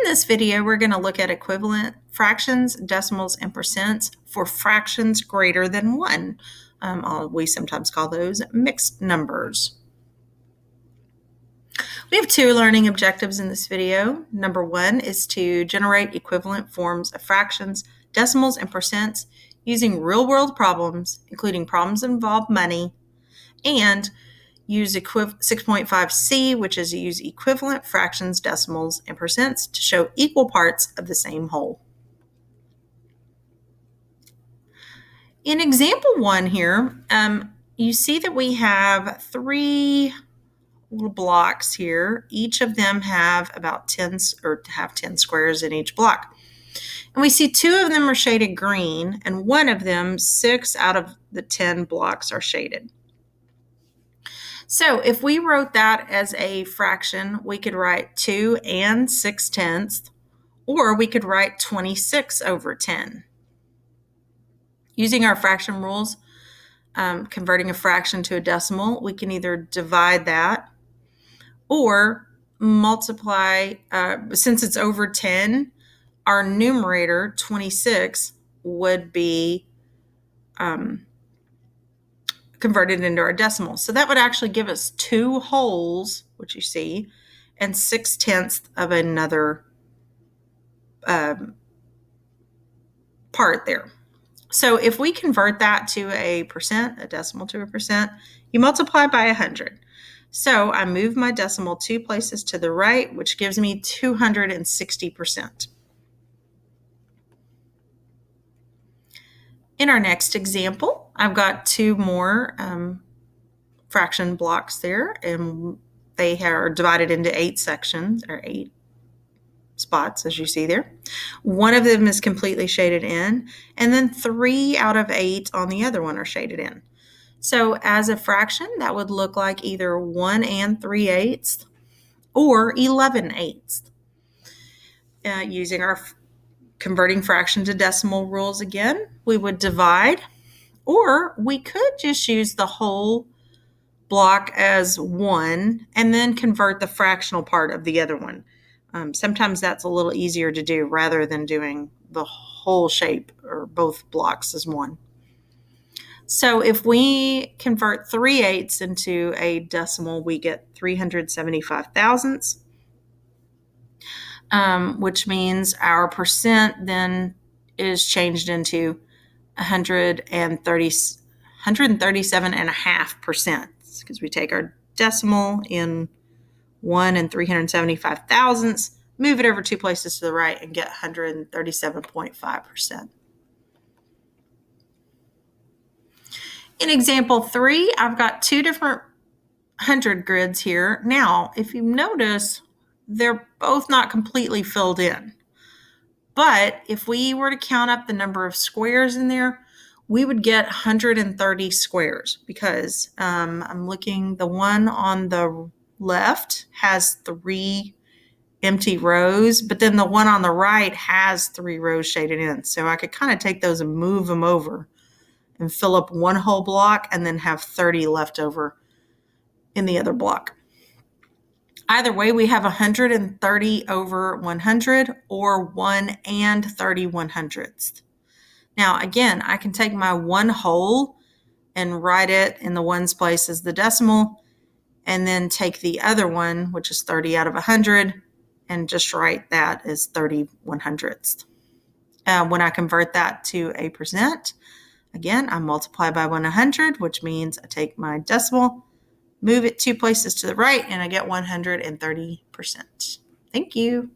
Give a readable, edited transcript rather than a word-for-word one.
this video, we're going to look at equivalent fractions, decimals, and percents for fractions greater than 1. We sometimes call those mixed numbers. We have two learning objectives in this video. Number 1 is to generate equivalent forms of fractions, decimals, and percents using real-world problems, including problems that involve money, and use 6.5c, which is use equivalent fractions, decimals, and percents to show equal parts of the same whole. In example 1 here, you see that we have 3 little blocks here. Each of them have about 10 squares in each block. And we see 2 of them are shaded green, and one of them, 6 out of the 10 blocks, are shaded. So if we wrote that as a fraction, we could write 2 and 6/10, or we could write 26 over 10. Using our fraction rules, converting a fraction to a decimal, we can either divide that or multiply. Since it's over 10, our numerator, 26, would be converted into our decimal. So that would actually give us 2 wholes, which you see, and 6/10 of another part there. So if we convert that to a percent, a decimal to a percent, you multiply by 100. So I move my decimal 2 places to the right, which gives me 260%. In our next example, I've got 2 more fraction blocks there, and they are divided into 8 sections, or 8 spots, as you see there. One of them is completely shaded in, and then 3 out of 8 on the other one are shaded in. So as a fraction, that would look like either 1 3/8 or 11/8. Using our converting fraction to decimal rules again, we would divide, or we could just use the whole block as 1 and then convert the fractional part of the other one. Sometimes that's a little easier to do rather than doing the whole shape or both blocks as 1. So if we convert 3/8 into a decimal, we get 375 thousandths, which means our percent then is changed into 137.5%, because we take our decimal in 1 375 thousandths, move it over 2 places to the right, and get 137.5%. In example 3, I've got 2 different 100 grids here. Now, if you notice, they're both not completely filled in. But if we were to count up the number of squares in there, we would get 130 squares, because I'm looking, the one on the left has 3 empty rows, but then the one on the right has 3 rows shaded in. So I could kind of take those and move them over and fill up one whole block and then have 30 left over in the other block. Either way, we have 130 over 100, or 1 30/100. Now, again, I can take my 1 whole and write it in the ones place as the decimal, and then take the other one, which is 30 out of 100, and just write that as 30/100. When I convert that to a percent, again, I multiply by 100, which means I take my decimal, move it 2 places to the right, and I get 130%. Thank you.